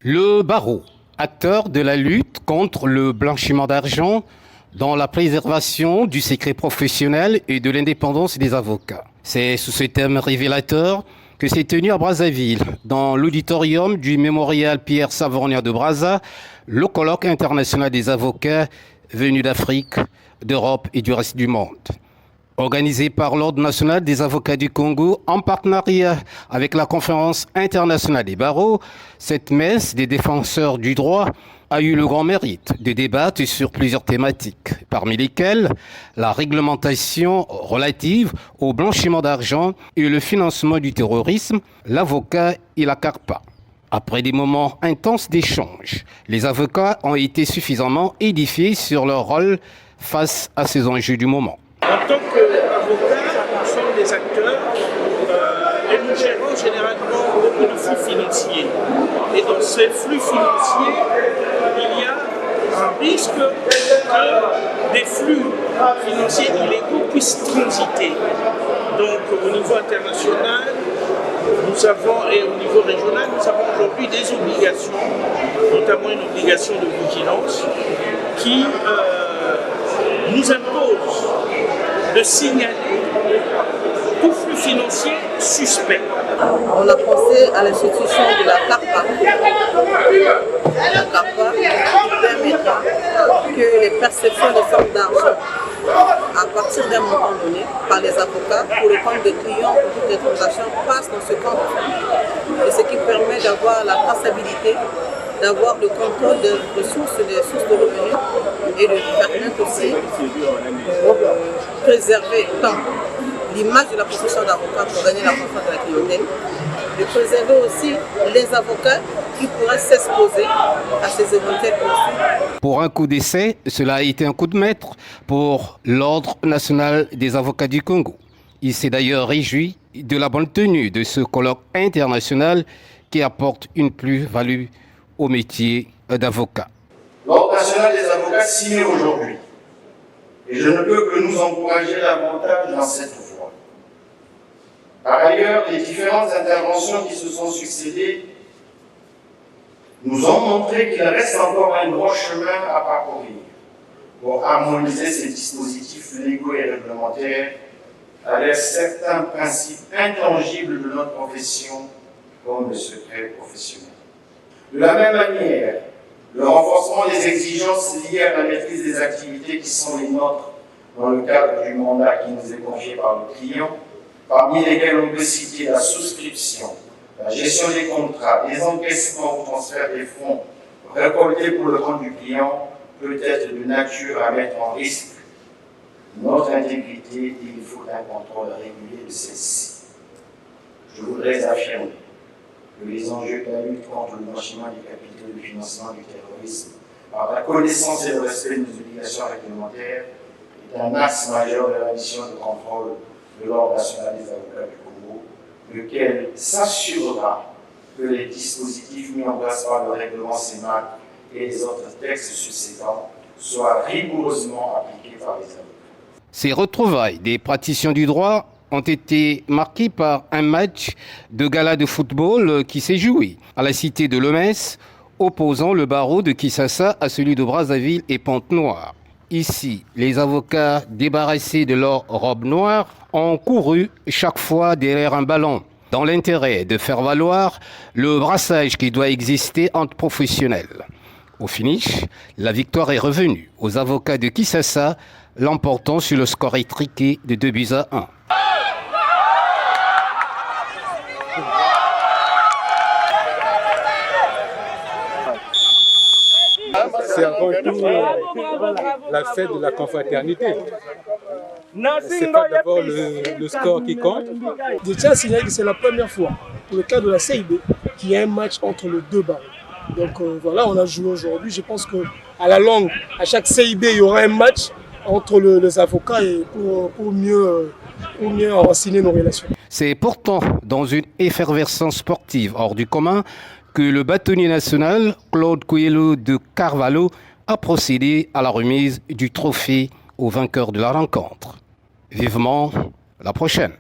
Le barreau, acteur de la lutte contre le blanchiment d'argent dans la préservation du secret professionnel et de l'indépendance des avocats. C'est sous ce thème révélateur que s'est tenu à Brazzaville, dans l'auditorium du mémorial Pierre Savorgnan de Brazza, le colloque international des avocats venus d'Afrique, d'Europe et du reste du monde. Organisé par l'Ordre national des avocats du Congo en partenariat avec la Conférence internationale des barreaux, cette messe des défenseurs du droit a eu le grand mérite de débattre sur plusieurs thématiques, parmi lesquelles la réglementation relative au blanchiment d'argent et le financement du terrorisme, l'avocat et la CARPA. Après des moments intenses d'échange, les avocats ont été suffisamment édifiés sur leur rôle face à ces enjeux du moment. En tant qu'avocats, nous sommes des acteurs et nous gérons généralement beaucoup de flux financiers. Et dans ces flux financiers, il y a un risque que des flux financiers illégaux puissent transiter. Donc au niveau international, nous avons, et au niveau régional, nous avons aujourd'hui des obligations, notamment une obligation de vigilance, qui nous impose de signaler tout flux financier suspect. On a pensé à l'institution de la CARPA. La CARPA permettra que les perceptions de sommes d'argent à partir d'un montant donné par les avocats pour le compte des clients pour toutes les transactions passent dans ce compte. Et ce qui permet d'avoir la traçabilité, d'avoir le contrôle des ressources, des sources de revenus et de permettre aussi de préserver tant l'image de la profession d'avocat pour gagner la confiance de la clientèle, de préserver aussi les avocats qui pourraient s'exposer à ces éventuels conflits. Pour un coup d'essai, cela a été un coup de maître pour l'Ordre national des avocats du Congo. Il s'est d'ailleurs réjoui de la bonne tenue de ce colloque international qui apporte une plus-value au métier d'avocat. L'Ordre national des avocats signe aujourd'hui. Et je ne peux que nous encourager davantage dans cette voie. Par ailleurs, les différentes interventions qui se sont succédées nous ont montré qu'il reste encore un grand chemin à parcourir pour harmoniser ces dispositifs légaux et réglementaires avec certains principes intangibles de notre profession, comme le secret professionnel. De la même manière, le renforcement des exigences liées à la maîtrise des activités qui sont les nôtres dans le cadre du mandat qui nous est confié par le client, parmi lesquels on peut citer la souscription, la gestion des contrats, les encaissements ou transferts des fonds récoltés pour le compte du client, peut être de nature à mettre en risque notre intégrité et il faut un contrôle régulier de celle-ci. Je voudrais affirmer que les enjeux de la lutte contre le blanchiment des capitaux et le financement du terrorisme, par la connaissance et le respect de nos obligations réglementaires, est un axe majeur de la mission de contrôle de l'Ordre national des avocats du Congo, lequel s'assurera que les dispositifs mis en place par le règlement CEMAC et les autres textes subséquents soient rigoureusement appliqués par les avocats. Ces retrouvailles des praticiens du droit ont été marquées par un match de gala de football qui s'est joué à la cité de Lomès, opposant le barreau de Kinshasa à celui de Brazzaville et Pointe-Noire. Ici, les avocats débarrassés de leur robe noire ont couru chaque fois derrière un ballon, dans l'intérêt de faire valoir le brassage qui doit exister entre professionnels. Au finish, la victoire est revenue aux avocats de Kinshasa, l'emportant sur le score étriqué de 2-1. C'est avant tout la fête de la confraternité. C'est pas d'abord le score qui compte. Je tiens à signaler que c'est la première fois, pour le cas de la CIB, qu'il y a un match entre les deux barreaux. Donc voilà, on a joué aujourd'hui. Je pense qu'à la longue, à chaque CIB, il y aura un match entre les avocats et pour mieux enraciner nos relations. C'est pourtant dans une effervescence sportive hors du commun que le bâtonnier national Claude Coelho de Carvalho a procédé à la remise du trophée au vainqueur de la rencontre. Vivement la prochaine.